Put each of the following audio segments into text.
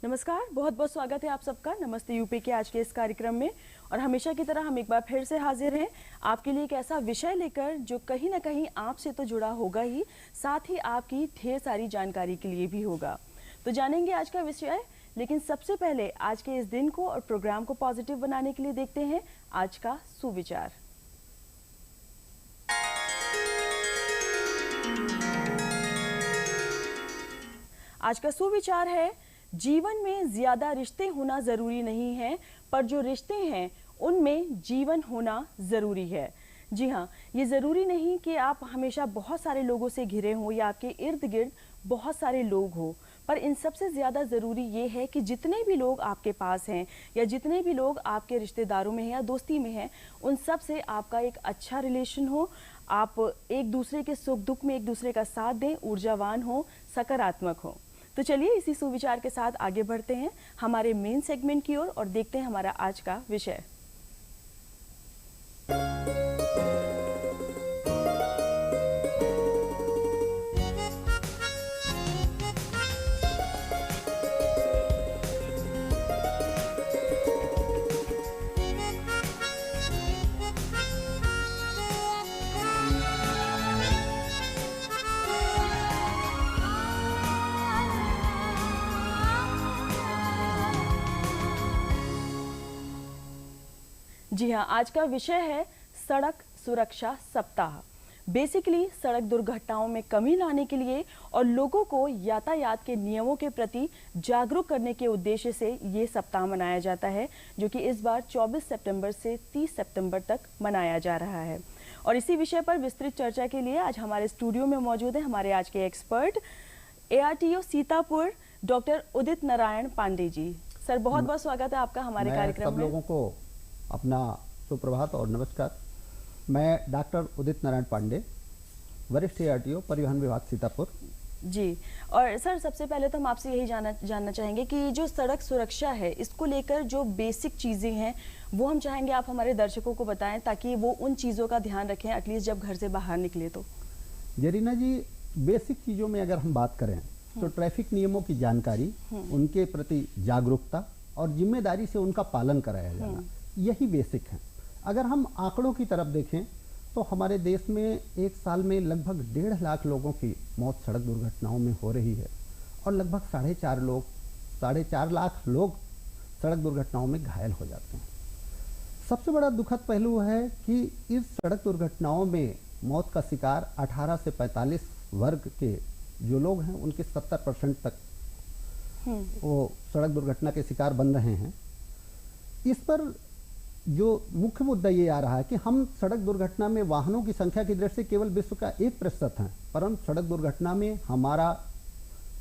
नमस्कार, बहुत बहुत स्वागत है आप सबका नमस्ते यूपी के आज के इस कार्यक्रम में। और हमेशा की तरह हम एक बार फिर से हाजिर हैं आपके लिए एक ऐसा विषय लेकर जो कहीं ना कहीं आपसे तो जुड़ा होगा ही, साथ ही आपकी ढेर सारी जानकारी के लिए भी होगा। तो जानेंगे आज का विषय, लेकिन सबसे पहले आज के इस दिन को और प्रोग्राम को पॉजिटिव बनाने के लिए देखते हैं आज का सुविचार। आज का सुविचार है, जीवन में ज्यादा रिश्ते होना जरूरी नहीं है, पर जो रिश्ते हैं उनमें जीवन होना जरूरी है। जी हाँ, ये जरूरी नहीं कि आप हमेशा बहुत सारे लोगों से घिरे हों या आपके इर्द गिर्द बहुत सारे लोग हों, पर इन सबसे ज्यादा जरूरी ये है कि जितने भी लोग आपके पास हैं या जितने भी लोग आपके रिश्तेदारों में हैं या दोस्ती में हैं, उन सब से आपका एक अच्छा रिलेशन हो, आप एक दूसरे के सुख दुख में एक दूसरे का साथ दें, ऊर्जावान हो, सकारात्मक हो। तो चलिए इसी सुविचार के साथ आगे बढ़ते हैं हमारे मेन सेगमेंट की ओर और देखते हैं हमारा आज का विषय। जी हाँ, आज का विषय है सड़क सुरक्षा सप्ताह। बेसिकली सड़क दुर्घटनाओं में कमी लाने के लिए और लोगों को यातायात के नियमों के प्रति जागरूक करने के उद्देश्य से ये सप्ताह मनाया जाता है, जो कि इस बार 24 सितंबर से 30 सितंबर तक मनाया जा रहा है। और इसी विषय पर विस्तृत चर्चा के लिए आज हमारे स्टूडियो में मौजूद हैं हमारे आज के expert ARTO Sitapur doctor Udit Narayan Pandey ji. Sir, बहुत बहुत स्वागत है आपका हमारे कार्यक्रम में। सब लोगों को अपना सुप्रभात और नमस्कार। मैं डॉक्टर उदित नारायण पांडे, वरिष्ठ ARTO परिवहन विभाग सीतापुर जी। और सर, सबसे पहले तो हम आपसे यही जानना चाहेंगे कि जो सड़क सुरक्षा है, इसको लेकर जो बेसिक चीज़ें हैं वो हम चाहेंगे आप हमारे दर्शकों को बताएं, ताकि वो उन चीज़ों का ध्यान रखें एटलीस्ट जब घर से बाहर निकले तो। जरीना जी, बेसिक चीज़ों में अगर हम बात करें तो ट्रैफिक नियमों की जानकारी, उनके प्रति जागरूकता और जिम्मेदारी से उनका पालन कराया जाना, यही बेसिक है। अगर हम आंकड़ों की तरफ देखें तो हमारे देश में एक साल में लगभग 1.5 लाख लोगों की मौत सड़क दुर्घटनाओं में हो रही है और लगभग 4.5 लाख लोग सड़क दुर्घटनाओं में घायल हो जाते हैं। सबसे बड़ा दुखद पहलू है कि इस सड़क दुर्घटनाओं में मौत का शिकार 18 से 45 वर्ग के जो लोग हैं, उनके 70% तक वो सड़क दुर्घटना के शिकार बन रहे हैं। इस पर जो मुख्य मुद्दा ये आ रहा है कि हम सड़क दुर्घटना में वाहनों की संख्या की दृष्टि से केवल विश्व का 1% है, परंतु सड़क दुर्घटना में हमारा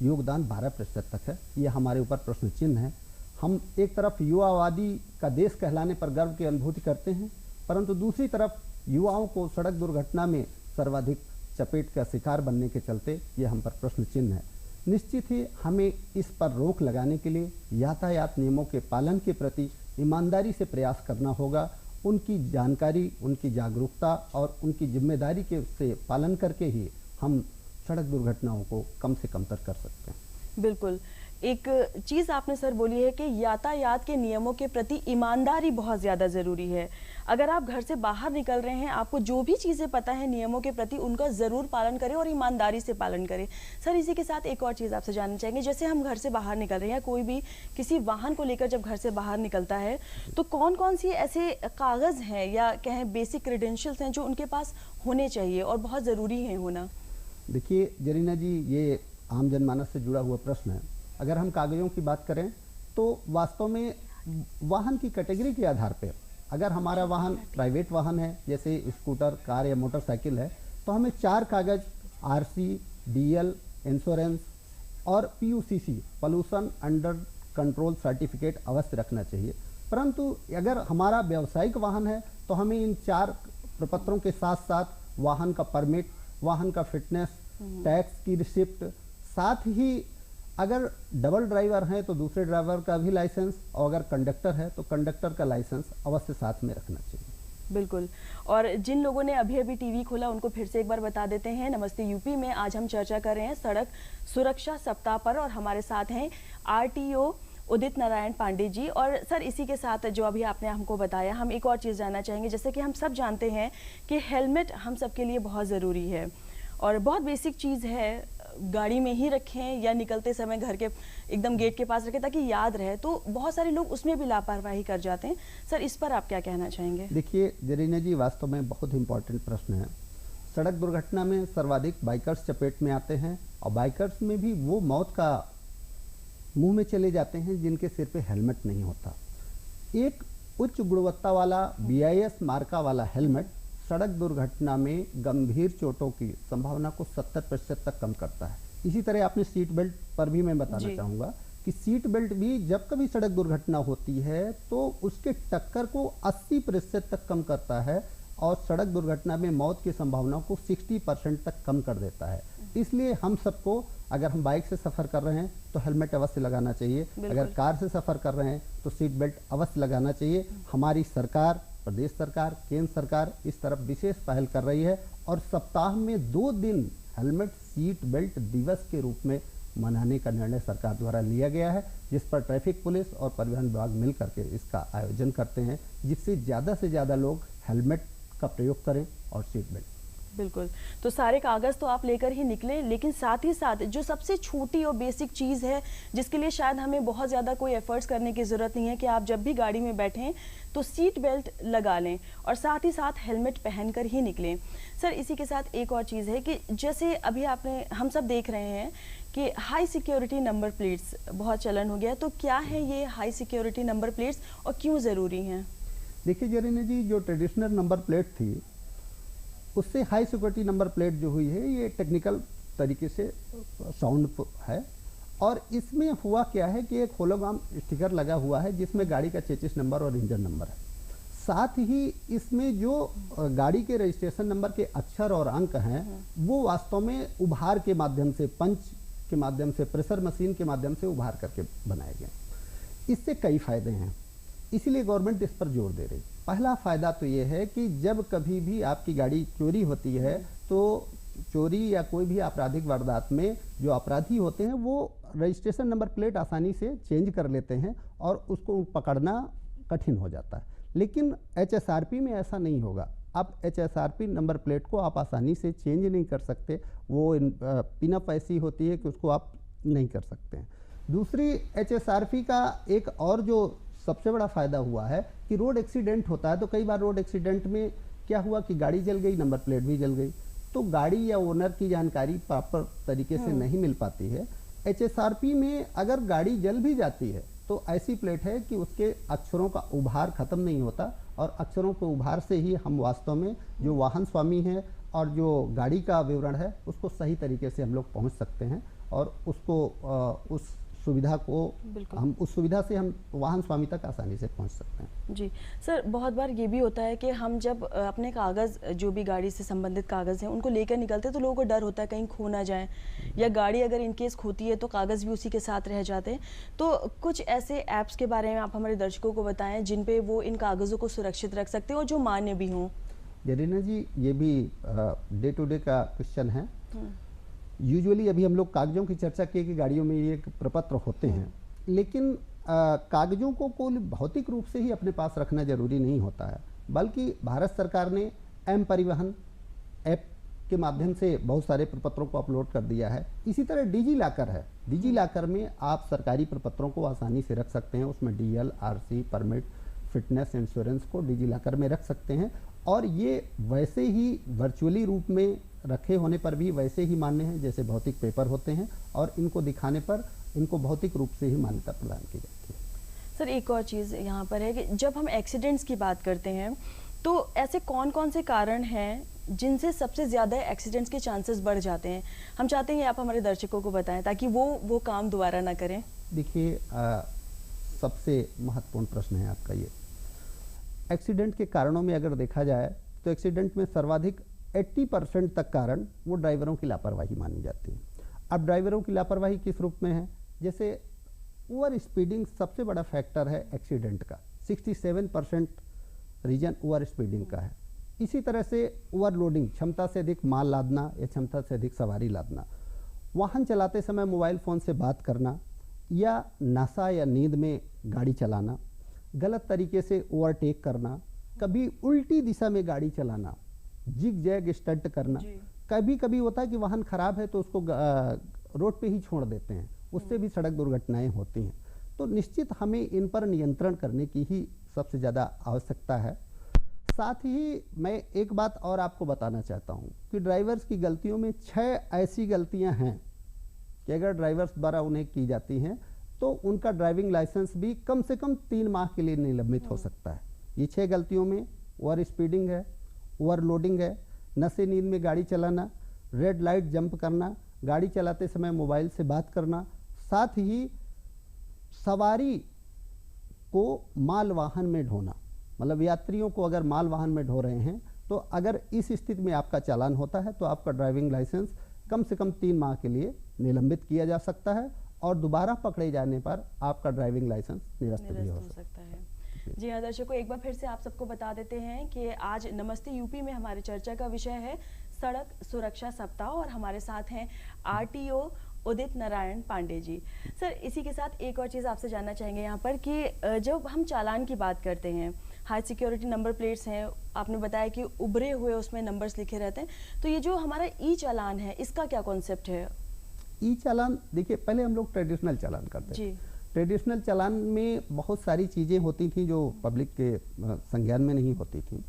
योगदान 12% तक है। ये हमारे ऊपर प्रश्न चिन्ह है। हम एक तरफ युवावादी का देश कहलाने पर गर्व की अनुभूति करते हैं, परंतु दूसरी तरफ युवाओं को सड़क दुर्घटना में सर्वाधिक चपेट का शिकार बनने के चलते ये हम पर प्रश्न चिन्ह है। निश्चित ही हमें इस पर रोक लगाने के लिए यातायात नियमों के पालन के प्रति ईमानदारी से प्रयास करना होगा। उनकी जानकारी, उनकी जागरूकता और उनकी जिम्मेदारी के से पालन करके ही हम सड़क दुर्घटनाओं को कम से कम तर कर सकते हैं। बिल्कुल, एक चीज़ आपने सर बोली है कि यातायात के नियमों के प्रति ईमानदारी बहुत ज़्यादा ज़रूरी है। अगर आप घर से बाहर निकल रहे हैं, आपको जो भी चीज़ें पता है नियमों के प्रति, उनका ज़रूर पालन करें और ईमानदारी से पालन करें। सर, इसी के साथ एक और चीज़ आपसे जानना चाहेंगे, जैसे हम घर से बाहर निकल रहे हैं, कोई भी किसी वाहन को लेकर जब घर से बाहर निकलता है, तो कौन कौन सी ऐसे कागज़ हैं या कहें बेसिक क्रेडेंशियल्स हैं जो उनके पास होने चाहिए और बहुत ज़रूरी है होना? देखिए जरीना जी, ये आम जनमानस से जुड़ा हुआ प्रश्न है। अगर हम कागजों की बात करें तो वास्तव में वाहन की कैटेगरी के आधार पर, अगर हमारा वाहन प्राइवेट वाहन है जैसे स्कूटर, कार या मोटरसाइकिल है, तो हमें 4 कागज RC, DL, इंश्योरेंस और PUCC, pollution under control certificate अवश्य रखना चाहिए। परंतु अगर हमारा व्यावसायिक वाहन है तो हमें इन 4 प्रपत्रों के साथ साथ वाहन का परमिट, वाहन का फिटनेस, टैक्स की रिसिप्ट, साथ ही अगर डबल ड्राइवर हैं तो दूसरे ड्राइवर का भी लाइसेंस, और अगर कंडक्टर है तो कंडक्टर का लाइसेंस अवश्य साथ में रखना चाहिए। बिल्कुल। और जिन लोगों ने अभी अभी टीवी खोला उनको फिर से एक बार बता देते हैं, नमस्ते यूपी में आज हम चर्चा कर रहे हैं सड़क सुरक्षा सप्ताह पर, और हमारे साथ हैं आरटीओ उदित नारायण पांडे जी। और सर, इसी के साथ जो अभी आपने हमको बताया, हम एक और चीज़ जानना चाहेंगे। जैसे कि हम सब जानते हैं कि हेलमेट हम सबके लिए बहुत ज़रूरी है और बहुत बेसिक चीज़ है, गाड़ी में ही रखें या निकलते समय घर के एकदम गेट के पास रखें ताकि याद रहे, तो बहुत सारे लोग उसमें भी लापरवाही कर जाते हैं। सर, इस पर आप क्या कहना चाहेंगे? देखिए जरीना जी, वास्तव में बहुत इंपॉर्टेंट प्रश्न है। सड़क दुर्घटना में सर्वाधिक बाइकर्स चपेट में आते हैं, और बाइकर्स में भी वो मौत का मुंह में चले जाते हैं जिनके सिर पे हेलमेट नहीं होता। एक उच्च गुणवत्ता वाला BIS मार्का वाला हेलमेट सड़क दुर्घटना में गंभीर चोटों की संभावना को 70% तक कम करता है। इसी तरह आपने सीट बेल्ट पर भी मैं बताना चाहूँगा कि सीट बेल्ट भी जब कभी सड़क दुर्घटना होती है तो उसके टक्कर को 80% तक कम करता है और सड़क दुर्घटना में मौत की संभावना को 60% तक कम कर देता है। इसलिए हम सबको, अगर हम बाइक से सफ़र कर रहे हैं तो हेलमेट अवश्य लगाना चाहिए, अगर कार से सफ़र कर रहे हैं तो सीट बेल्ट अवश्य लगाना चाहिए। हमारी सरकार, प्रदेश सरकार, केंद्र सरकार इस तरफ विशेष पहल कर रही है और सप्ताह में 2 दिन हेलमेट सीट बेल्ट दिवस के रूप में मनाने का निर्णय सरकार द्वारा लिया गया है, जिस पर ट्रैफिक पुलिस और परिवहन विभाग मिल करके इसका आयोजन करते हैं, जिससे ज़्यादा से ज़्यादा लोग हेलमेट का प्रयोग करें और सीट बेल्ट। बिल्कुल। तो सारे कागज़ तो आप लेकर ही निकलें, लेकिन साथ ही साथ जो सबसे छोटी और बेसिक चीज़ है जिसके लिए शायद हमें बहुत ज़्यादा कोई एफर्ट्स करने की ज़रूरत नहीं है, कि आप जब भी गाड़ी में बैठें तो सीट बेल्ट लगा लें और साथ ही साथ हेलमेट पहनकर ही निकलें। सर, इसी के साथ एक और चीज़ है कि जैसे अभी हम सब देख रहे हैं कि हाई सिक्योरिटी नंबर प्लेट्स बहुत चलन हो गया है, तो क्या है ये हाई सिक्योरिटी नंबर प्लेट्स और क्यों ज़रूरी हैं? देखिए जरीना जी, जो ट्रेडिशनल नंबर प्लेट थी उससे हाई सिक्योरिटी नंबर प्लेट जो हुई है, ये टेक्निकल तरीके से साउंड है, और इसमें हुआ क्या है कि एक होलोग्राम स्टिकर लगा हुआ है जिसमें गाड़ी का चेसिस नंबर और इंजन नंबर है। साथ ही इसमें जो गाड़ी के रजिस्ट्रेशन नंबर के अक्षर और अंक हैं वो वास्तव में उभार के माध्यम से, पंच के माध्यम से, प्रेशर मशीन के माध्यम से उभार करके बनाए गए। इससे कई फायदे हैं, इसीलिए गवर्नमेंट इस पर जोर दे रही। पहला फ़ायदा तो ये है कि जब कभी भी आपकी गाड़ी चोरी होती है तो चोरी या कोई भी आपराधिक वारदात में जो अपराधी होते हैं वो रजिस्ट्रेशन नंबर प्लेट आसानी से चेंज कर लेते हैं और उसको पकड़ना कठिन हो जाता है। लेकिन HSRP में ऐसा नहीं होगा। अब HSRP नंबर प्लेट को आप आसानी से चेंज नहीं कर सकते, वो पिनअप ऐसी होती है कि उसको आप नहीं कर सकते हैं। दूसरी HSRP का एक और जो सबसे बड़ा फ़ायदा हुआ है कि रोड एक्सीडेंट होता है तो कई बार रोड एक्सीडेंट में क्या हुआ कि गाड़ी जल गई, नंबर प्लेट भी जल गई, तो गाड़ी या ओनर की जानकारी प्रॉपर तरीके से नहीं मिल पाती है। HSRP में अगर गाड़ी जल भी जाती है तो ऐसी प्लेट है कि उसके अक्षरों का उभार खत्म नहीं होता और अक्षरों के उभार से ही हम वास्तव में जो वाहन स्वामी है और जो गाड़ी का विवरण है उसको सही तरीके से हम लोग पहुंच सकते हैं और उसको उस सुविधा से हम वाहन स्वामी तक आसानी से पहुंच सकते हैं। जी सर, बहुत बार ये भी होता है कि हम जब अपने कागज़, जो भी गाड़ी से संबंधित कागज़ हैं, उनको लेकर निकलते हैं तो लोगों को डर होता है कहीं खो ना जाए, या गाड़ी अगर इनकेस खोती है तो कागज़ भी उसी के साथ रह जाते हैं। तो कुछ ऐसे ऐप्स के बारे में आप हमारे दर्शकों को बताएं जिन पे वो इन कागज़ों को सुरक्षित रख सकते हैं और जो मान्य भी हों। जरीना जी, ये भी डे टू डे का क्वेश्चन है। यूजुअली अभी हम लोग कागजों की चर्चा की कि गाड़ियों में ये प्रपत्र होते हैं, लेकिन कागजों को कोई भौतिक रूप से ही अपने पास रखना जरूरी नहीं होता है, बल्कि भारत सरकार ने एम परिवहन ऐप के माध्यम से बहुत सारे प्रपत्रों को अपलोड कर दिया है। इसी तरह डिजी लॉकर है। डिजी लॉकर में आप सरकारी प्रपत्रों को आसानी से रख सकते हैं। उसमें DL, RC, permit, fitness, insurance को डिजी लॉकर में रख सकते हैं और ये वैसे ही वर्चुअली रूप में रखे होने पर भी वैसे ही मान्य हैं जैसे भौतिक पेपर होते हैं और इनको दिखाने पर इनको भौतिक रूप से ही मान्यता प्रदान की जाती है। सर, एक और चीज़ यहाँ पर है कि जब हम एक्सीडेंट्स की बात करते हैं तो ऐसे कौन कौन से कारण हैं जिनसे सबसे ज़्यादा एक्सीडेंट्स के चांसेस बढ़ जाते हैं? हम चाहते हैं आप हमारे दर्शकों को बताएं ताकि वो काम दोबारा ना करें। देखिए, सबसे महत्वपूर्ण प्रश्न है आपका ये। एक्सीडेंट के कारणों में अगर देखा जाए तो एक्सीडेंट में सर्वाधिक 80% तक कारण वो ड्राइवरों की लापरवाही मानी जाती है। अब ड्राइवरों की लापरवाही किस रूप में है? जैसे ओवर स्पीडिंग सबसे बड़ा फैक्टर है एक्सीडेंट का, 67% रीजन ओवर स्पीडिंग का है। इसी तरह से ओवरलोडिंग, क्षमता से अधिक माल लादना या क्षमता से अधिक सवारी लादना, वाहन चलाते समय मोबाइल फ़ोन से बात करना या नशा या नींद में गाड़ी चलाना, गलत तरीके से ओवरटेक करना, कभी उल्टी दिशा में गाड़ी चलाना, जिग जैग स्टंट करना। कभी कभी होता है कि वाहन खराब है तो उसको रोड पे ही छोड़ देते हैं, उससे भी सड़क दुर्घटनाएं होती हैं। तो निश्चित हमें इन पर नियंत्रण करने की ही सबसे ज़्यादा आवश्यकता है। साथ ही मैं एक बात और आपको बताना चाहता हूं कि ड्राइवर्स की गलतियों में 6 ऐसी गलतियां हैं कि अगर ड्राइवर्स द्वारा उन्हें की जाती हैं तो उनका ड्राइविंग लाइसेंस भी कम से कम 3 माह के लिए निलंबित हो सकता है। ये 6 गलतियों में ओवर स्पीडिंग है, ओवरलोडिंग है, नशे नींद में गाड़ी चलाना, रेड लाइट जंप करना, गाड़ी चलाते समय मोबाइल से बात करना, साथ ही सवारी को माल वाहन में ढोना। मतलब यात्रियों को अगर माल वाहन में ढो रहे हैं तो अगर इस स्थिति में आपका चालान होता है तो आपका ड्राइविंग लाइसेंस कम से कम 3 माह के लिए निलंबित किया जा सकता है और दोबारा पकड़े जाने पर आपका ड्राइविंग लाइसेंस निरस्त भी हो सकता है। जी हाँ दर्शकों, एक बार फिर से आप सबको बता देते हैं कि आज नमस्ते यूपी में हमारी चर्चा का विषय है सड़क सुरक्षा सप्ताह और हमारे साथ हैं आरटीओ उदित नारायण पांडे जी। सर, इसी के साथ एक और चीज़ आपसे जानना चाहेंगे यहाँ पर कि जब हम चालान की बात करते हैं, हाई सिक्योरिटी नंबर प्लेट्स हैं, आपने बताया कि उभरे हुए उसमें नंबर्स लिखे रहते हैं, तो ये जो हमारा ई चालान है इसका क्या कॉन्सेप्ट है? ई चालान देखिए, पहले हम लोग ट्रेडिशनल चालान करते थे। ट्रेडिशनल चालान में बहुत सारी चीज़ें होती थी जो पब्लिक के संज्ञान में नहीं होती थी।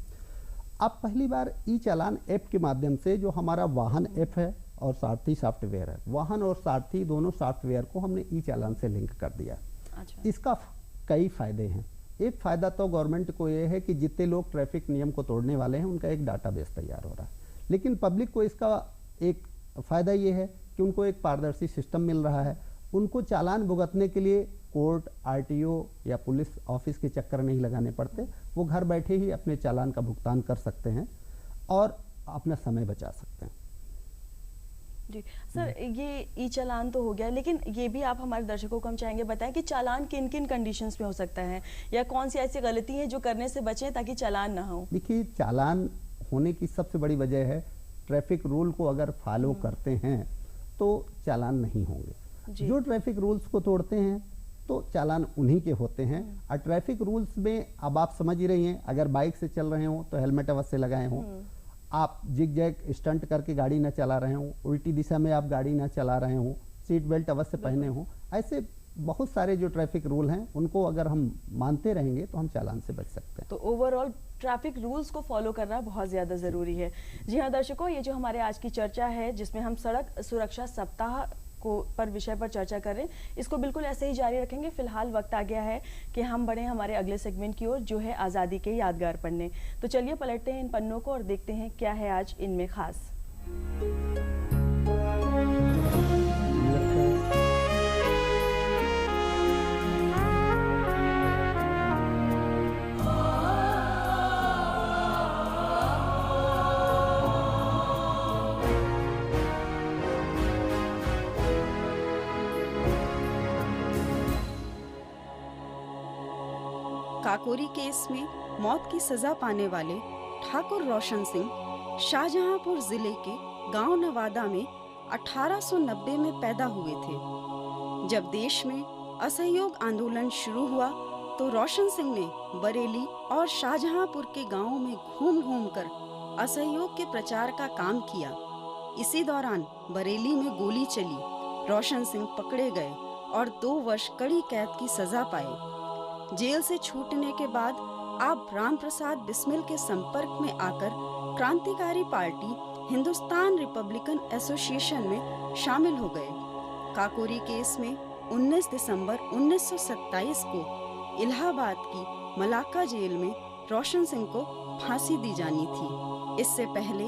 अब पहली बार ई चालान ऐप के माध्यम से, जो हमारा वाहन ऐप है और सारथी सॉफ्टवेयर है, वाहन और सारथी दोनों सॉफ्टवेयर को हमने ई चालान से लिंक कर दिया। अच्छा। इसका कई फायदे हैं। एक फ़ायदा तो गवर्नमेंट को ये है कि जितने लोग ट्रैफिक नियम को तोड़ने वाले हैं उनका एक डाटाबेस तैयार हो रहा है, लेकिन पब्लिक को इसका एक फ़ायदा ये है कि उनको एक पारदर्शी सिस्टम मिल रहा है। उनको चालान भुगतने के लिए कोर्ट, आरटीओ या पुलिस ऑफिस के चक्कर नहीं लगाने पड़ते। वो घर बैठे ही अपने चालान का भुगतान कर सकते हैं और अपना समय बचा सकते हैं। जी सर, ये ई चालान तो हो गया, लेकिन ये भी आप हमारे दर्शकों को हम चाहेंगे बताएं कि चालान किन किन कंडीशंस में हो सकता है या कौन सी ऐसी गलती है जो करने से बचें ताकि चालान ना हो? देखिए, चालान होने की सबसे बड़ी वजह है ट्रैफिक रूल को अगर फॉलो करते हैं तो चालान नहीं होंगे। जो ट्रैफिक रूल्स को तोड़ते हैं तो चालान उन्हीं के होते हैं। और ट्रैफिक रूल्स में अब आप समझ ही रही हैं, अगर बाइक से चल रहे हो तो हेलमेट अवश्य लगाए हों, आप जिग जैग स्टंट करके गाड़ी ना चला रहे हो, उल्टी दिशा में आप गाड़ी ना चला रहे हो, सीट बेल्ट अवश्य पहने हो। ऐसे बहुत सारे जो ट्रैफिक रूल हैं उनको अगर हम मानते रहेंगे तो हम चालान से बच सकते हैं। तो ओवरऑल ट्रैफिक रूल्स को फॉलो करना बहुत ज़्यादा ज़रूरी है। जी हाँ दर्शकों, ये जो हमारे आज की चर्चा है जिसमें हम सड़क सुरक्षा सप्ताह को पर विषय पर चर्चा कर रहे हैं, इसको बिल्कुल ऐसे ही जारी रखेंगे। फिलहाल वक्त आ गया है कि हम बढ़े हमारे अगले सेगमेंट की ओर, जो है आज़ादी के यादगार पन्ने। तो चलिए पलटते हैं इन पन्नों को और देखते हैं क्या है आज इनमें खास। काकोरी केस में मौत की सजा पाने वाले ठाकुर रोशन सिंह शाहजहांपुर जिले के गांव नवादा में 1890 में पैदा हुए थे। जब देश में असहयोग आंदोलन शुरू हुआ तो रोशन सिंह ने बरेली और शाहजहांपुर के गांवों में घूम घूम कर असहयोग के प्रचार का काम किया। इसी दौरान बरेली में गोली चली, रोशन सिंह पकड़े गए और 2 वर्ष कड़ी कैद की सजा पाए। जेल से छूटने के बाद आप राम प्रसाद बिस्मिल के संपर्क में आकर क्रांतिकारी पार्टी हिंदुस्तान रिपब्लिकन एसोसिएशन में शामिल हो गए। काकोरी केस में 19 दिसंबर 1927 को इलाहाबाद की मलाका जेल में रोशन सिंह को फांसी दी जानी थी। इससे पहले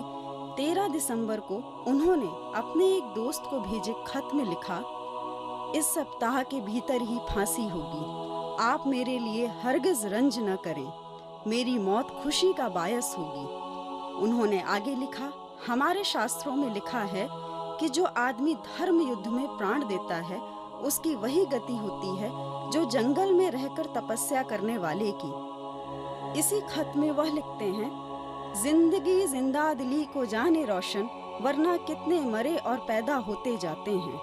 13 दिसंबर को उन्होंने अपने एक दोस्त को भेजे खत में लिखा, इस सप्ताह के भीतर ही फांसी होगी। आप मेरे लिए हरगिज रंज न करें, मेरी मौत खुशी का बायस होगी। उन्होंने आगे लिखा, हमारे शास्त्रों में लिखा है कि जो आदमी धर्म युद्ध में प्राण देता है उसकी वही गति होती है जो जंगल में रहकर तपस्या करने वाले की। इसी खत में वह लिखते हैं, जिंदगी जिंदा दिली को जाने रोशन, वरना कितने मरे और पैदा होते जाते हैं।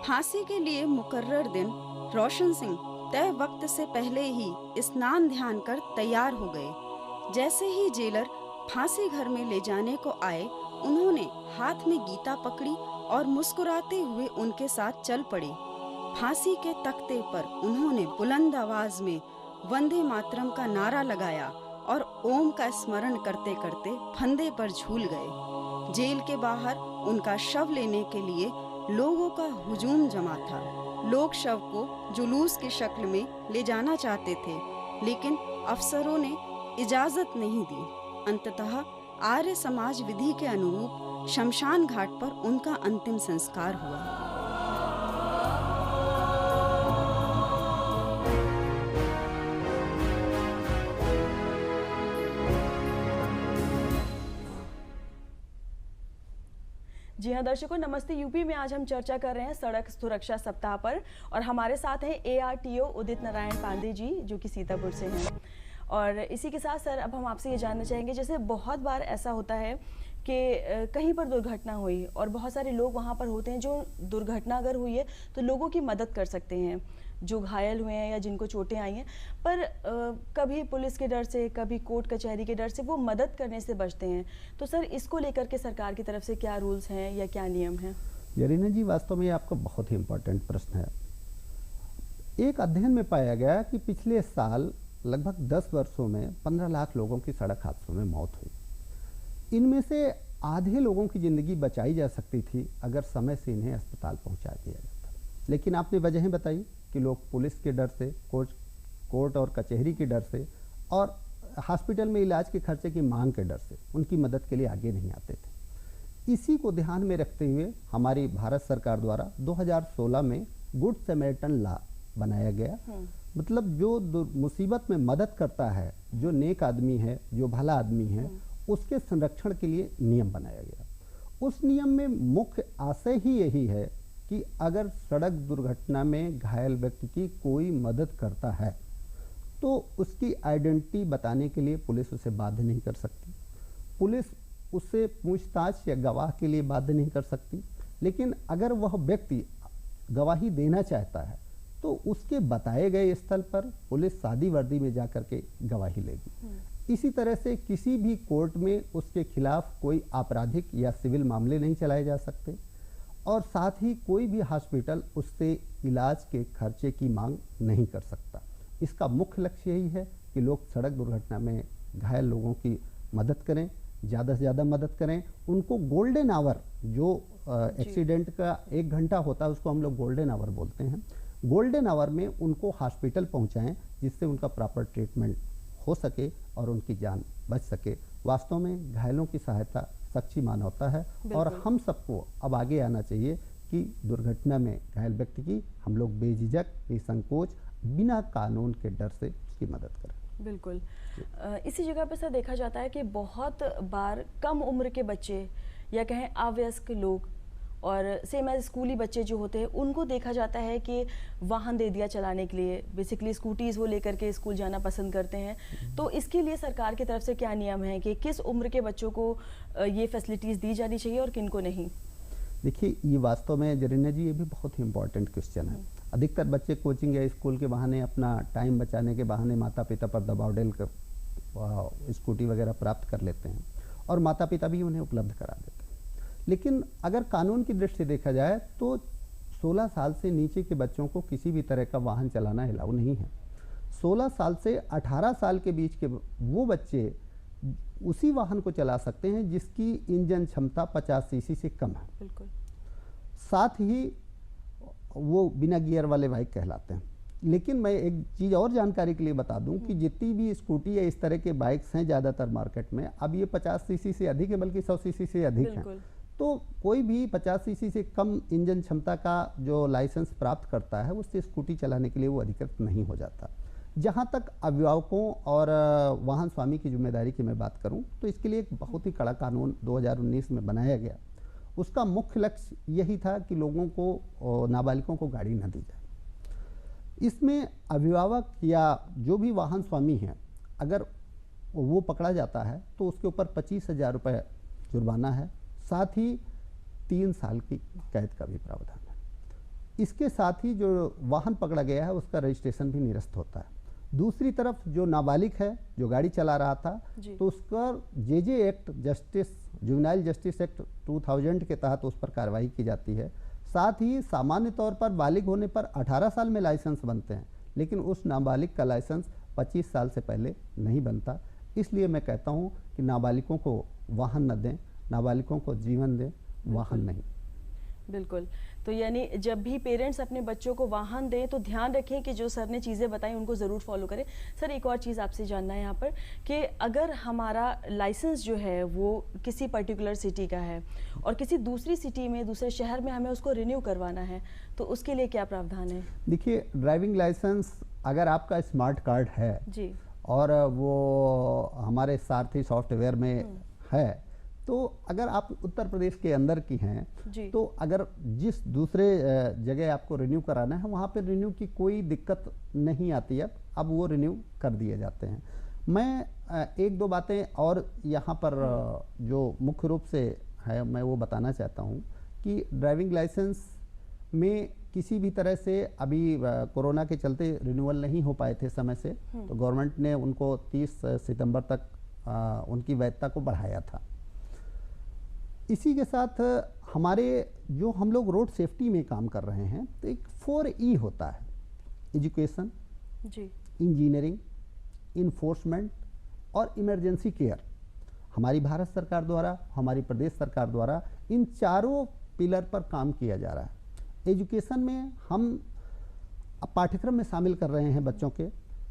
फांसी के लिए मुकर्रर दिन रोशन सिंह तय वक्त से पहले ही स्नान ध्यान कर तैयार हो गए। जैसे ही जेलर फांसी घर में ले जाने को आए, उन्होंने हाथ में गीता पकड़ी और मुस्कुराते हुए उनके साथ चल पड़े। फांसी के तख्ते पर उन्होंने बुलंद आवाज में वंदे मातरम का नारा लगाया और ओम का स्मरण करते करते फंदे पर झूल गए। जेल के बाहर उनका शव लेने के लिए लोगों का हुजूम जमा था। लोग शव को जुलूस की शक्ल में ले जाना चाहते थे, लेकिन अफसरों ने इजाजत नहीं दी। अंततः आर्य समाज विधि के अनुरूप शमशान घाट पर उनका अंतिम संस्कार हुआ। जी हाँ दर्शकों, नमस्ते यूपी में आज हम चर्चा कर रहे हैं सड़क सुरक्षा सप्ताह पर, और हमारे साथ हैं ARTO उदित नारायण पांडे जी, जो कि सीतापुर से हैं। और इसी के साथ सर, अब हम आपसे ये जानना चाहेंगे, जैसे बहुत बार ऐसा होता है कि कहीं पर दुर्घटना हुई और बहुत सारे लोग वहाँ पर होते हैं जो दुर्घटना अगर हुई है तो लोगों की मदद कर सकते हैं, जो घायल हुए हैं या जिनको चोटें आई हैं, पर कभी पुलिस के डर से, कभी कोर्ट कचहरी के डर से वो मदद करने से बचते हैं। तो सर, इसको लेकर के सरकार की तरफ से क्या रूल्स हैं या क्या नियम हैं? जरीना जी, वास्तव में आपका बहुत ही इम्पोर्टेंट प्रश्न है। एक अध्ययन में पाया गया कि पिछले साल लगभग 10 वर्षों में 15 लाख लोगों की सड़क हादसों में मौत हुई। इनमें से आधे लोगों की ज़िंदगी बचाई जा सकती थी अगर समय से इन्हें अस्पताल पहुंचा दिया जाता। लेकिन आपने वजहें बताई कि लोग पुलिस के डर से, कोर्ट और कचहरी के डर से और हॉस्पिटल में इलाज के खर्चे की मांग के डर से उनकी मदद के लिए आगे नहीं आते थे। इसी को ध्यान में रखते हुए हमारी भारत सरकार द्वारा 2016 में गुड समैरिटन लॉ बनाया गया। मतलब जो मुसीबत में मदद करता है, जो नेक आदमी है, जो भला आदमी है, उसके संरक्षण के लिए नियम बनाया गया। उस नियम में मुख्य आशय ही यही है कि अगर सड़क दुर्घटना में घायल व्यक्ति की कोई मदद करता है तो उसकी आइडेंटिटी बताने के लिए पुलिस उसे बाध्य नहीं कर सकती, पुलिस उससे पूछताछ या गवाह के लिए बाध्य नहीं कर सकती। लेकिन अगर वह व्यक्ति गवाही देना चाहता है तो उसके बताए गए स्थल पर पुलिस सादी वर्दी में जाकर के गवाही लेगी। इसी तरह से किसी भी कोर्ट में उसके खिलाफ कोई आपराधिक या सिविल मामले नहीं चलाए जा सकते, और साथ ही कोई भी हॉस्पिटल उससे इलाज के खर्चे की मांग नहीं कर सकता। इसका मुख्य लक्ष्य यही है कि लोग सड़क दुर्घटना में घायल लोगों की मदद करें, ज़्यादा से ज़्यादा मदद करें। उनको गोल्डन आवर, जो एक्सीडेंट का 1 घंटा होता है उसको हम लोग गोल्डन आवर बोलते हैं, गोल्डन आवर में उनको हॉस्पिटल पहुंचाएं जिससे उनका प्रॉपर ट्रीटमेंट हो सके और उनकी जान बच सके। वास्तव में घायलों की सहायता सच्ची मानवता है, और हम सबको अब आगे आना चाहिए कि दुर्घटना में घायल व्यक्ति की हम लोग बेझिझक, निसंकोच, बिना कानून के डर से उसकी मदद करें। बिल्कुल। इसी जगह पर सर देखा जाता है कि बहुत बार कम उम्र के बच्चे या कहें अवयस्क लोग और सेम एज स्कूली बच्चे जो होते हैं, उनको देखा जाता है कि वाहन दे दिया चलाने के लिए, बेसिकली स्कूटीज़ वो लेकर के स्कूल जाना पसंद करते हैं। तो इसके लिए सरकार की तरफ से क्या नियम है कि किस उम्र के बच्चों को ये फैसिलिटीज़ दी जानी चाहिए और किन को नहीं? देखिए, ये वास्तव में जरीना जी, ये भी बहुत ही इम्पोर्टेंट क्वेश्चन है। अधिकतर बच्चे कोचिंग या स्कूल के बहाने, अपना टाइम बचाने के बहाने माता पिता पर दबाव डाल कर स्कूटी वगैरह प्राप्त कर लेते हैं, और माता पिता भी उन्हें उपलब्ध करा देते हैं। लेकिन अगर कानून की दृष्टि से देखा जाए तो 16 साल से नीचे के बच्चों को किसी भी तरह का वाहन चलाना अलाउ नहीं है। 16 साल से 18 साल के बीच के वो बच्चे उसी वाहन को चला सकते हैं जिसकी इंजन क्षमता 50 सीसी से कम है। बिल्कुल। साथ ही वो बिना गियर वाले बाइक कहलाते हैं। लेकिन मैं एक चीज़ और जानकारी के लिए बता दूं कि जितनी भी स्कूटी या इस तरह के बाइक्स हैं ज़्यादातर मार्केट में, अब ये 50 सीसी से अधिक है, बल्कि 100 सीसी से अधिक हैं। तो कोई भी 50 सीसी से कम इंजन क्षमता का जो लाइसेंस प्राप्त करता है उससे स्कूटी चलाने के लिए वो अधिकृत नहीं हो जाता। जहाँ तक अभिभावकों और वाहन स्वामी की जिम्मेदारी की मैं बात करूँ तो इसके लिए एक बहुत ही कड़ा कानून 2019 में बनाया गया। उसका मुख्य लक्ष्य यही था कि लोगों को, नाबालिगों को गाड़ी न दी जाए। इसमें अभिभावक या जो भी वाहन स्वामी हैं, अगर वो पकड़ा जाता है तो उसके ऊपर 25,000 रुपये जुर्माना है, साथ ही 3 साल की कैद का भी प्रावधान है। इसके साथ ही जो वाहन पकड़ा गया है उसका रजिस्ट्रेशन भी निरस्त होता है। दूसरी तरफ जो नाबालिग है जो गाड़ी चला रहा था तो उसका जे एक्ट जुवेनाइल जस्टिस एक्ट 2000 के तहत उस पर कार्रवाई की जाती है। साथ ही सामान्य तौर पर बालिग होने पर 18 साल में लाइसेंस बनते हैं, लेकिन उस नाबालिग का लाइसेंस 25 साल से पहले नहीं बनता। इसलिए मैं कहता हूँ कि नाबालिगों को वाहन न दें, नाबालिगों को जीवन दें, वाहन नहीं। बिल्कुल। तो यानी जब भी पेरेंट्स अपने बच्चों को वाहन दें तो ध्यान रखें कि जो सर ने चीज़ें बताई उनको ज़रूर फॉलो करें। सर, एक और चीज़ आपसे जानना है यहाँ पर कि अगर हमारा लाइसेंस जो है वो किसी पर्टिकुलर सिटी का है और किसी दूसरी सिटी में, दूसरे शहर में हमें उसको रिन्यू करवाना है तो उसके लिए क्या प्रावधान है? देखिए, ड्राइविंग लाइसेंस अगर आपका स्मार्ट कार्ड है जी और वो हमारे सारथी सॉफ्टवेयर में है, तो अगर आप उत्तर प्रदेश के अंदर की हैं तो अगर जिस दूसरे जगह आपको रिन्यू कराना है वहाँ पर रिन्यू की कोई दिक्कत नहीं आती है। अब वो रिन्यू कर दिए जाते हैं। मैं एक दो बातें और यहाँ पर जो मुख्य रूप से है मैं वो बताना चाहता हूँ कि ड्राइविंग लाइसेंस में किसी भी तरह से अभी कोरोना के चलते रिन्यूअल नहीं हो पाए थे समय से, तो गवर्नमेंट ने उनको 30 सितंबर तक उनकी वैधता को बढ़ाया था। इसी के साथ हमारे जो हम लोग रोड सेफ्टी में काम कर रहे हैं तो एक 4E होता है, एजुकेशन, इंजीनियरिंग, इन्फोर्समेंट और इमरजेंसी केयर। हमारी भारत सरकार द्वारा, हमारी प्रदेश सरकार द्वारा इन चारों पिलर पर काम किया जा रहा है। एजुकेशन में हम पाठ्यक्रम में शामिल कर रहे हैं बच्चों के,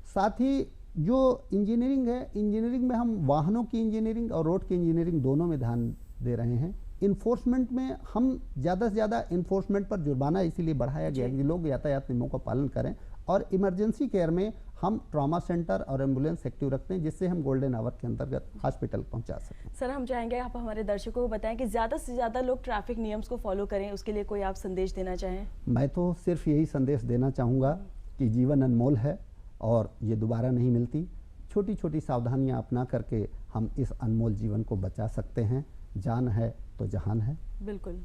साथ ही जो इंजीनियरिंग है, इंजीनियरिंग में हम वाहनों की इंजीनियरिंग और रोड की इंजीनियरिंग दोनों में ध्यान दे रहे हैं। इन्फोर्समेंट में हम ज़्यादा से ज़्यादा इन्फोर्समेंट पर जुर्माना इसीलिए बढ़ाया गया कि लोग यातायात नियमों का पालन करें, और इमरजेंसी केयर में हम ट्रॉमा सेंटर और एम्बुलेंस एक्टिव रखते हैं जिससे हम गोल्डन आवर के अंतर्गत हॉस्पिटल पहुंचा सकें। सर, हम चाहेंगे आप हमारे दर्शकों को बताएं कि ज़्यादा से ज़्यादा लोग ट्रैफिक नियम्स को फॉलो करें, उसके लिए कोई आप संदेश देना चाहें? मैं तो सिर्फ यही संदेश देना चाहूँगा कि जीवन अनमोल है और ये दोबारा नहीं मिलती। छोटी छोटी सावधानियाँ अपना करके हम इस अनमोल जीवन को बचा सकते हैं। जान है तो जहान है। बिल्कुल,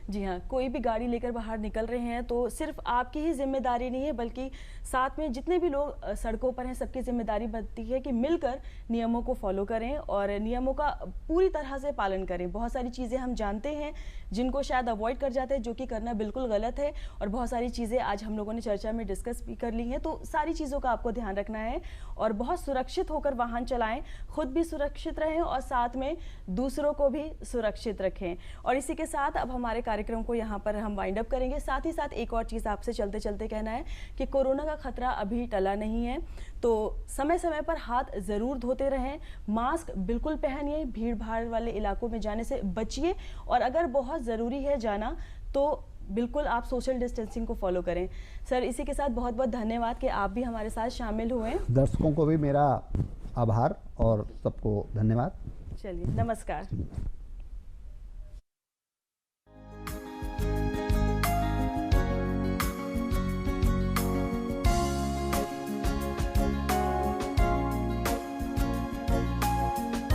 जी हाँ। कोई भी गाड़ी लेकर बाहर निकल रहे हैं तो सिर्फ आपकी ही जिम्मेदारी नहीं है, बल्कि साथ में जितने भी लोग सड़कों पर हैं सबकी जिम्मेदारी बनती है कि मिलकर नियमों को फॉलो करें और नियमों का पूरी तरह से पालन करें। बहुत सारी चीज़ें हम जानते हैं जिनको शायद अवॉइड कर जाते हैं, जो कि करना बिल्कुल गलत है, और बहुत सारी चीज़ें आज हम लोगों ने चर्चा में डिस्कस भी कर ली हैं। तो सारी चीज़ों का आपको ध्यान रखना है और बहुत सुरक्षित होकर वाहन चलाएं, खुद भी सुरक्षित रहें और साथ में दूसरों को भी सुरक्षित रखें। और इसी के साथ अब हमारे कार्यक्रम को यहाँ पर हम वाइंड अप करेंगे। साथ ही साथ एक और चीज़ आपसे चलते चलते कहना है कि कोरोना का खतरा अभी टला नहीं है, तो समय समय पर हाथ ज़रूर धोते रहें, मास्क बिल्कुल पहनिए, भीड़ भाड़ वाले इलाकों में जाने से बचिए, और अगर बहुत ज़रूरी है जाना तो बिल्कुल आप सोशल डिस्टेंसिंग को फॉलो करें। सर, इसी के साथ बहुत बहुत धन्यवाद कि आप भी हमारे साथ शामिल हुए। दर्शकों को भी मेरा आभार और सबको धन्यवाद। चलिए, नमस्कार।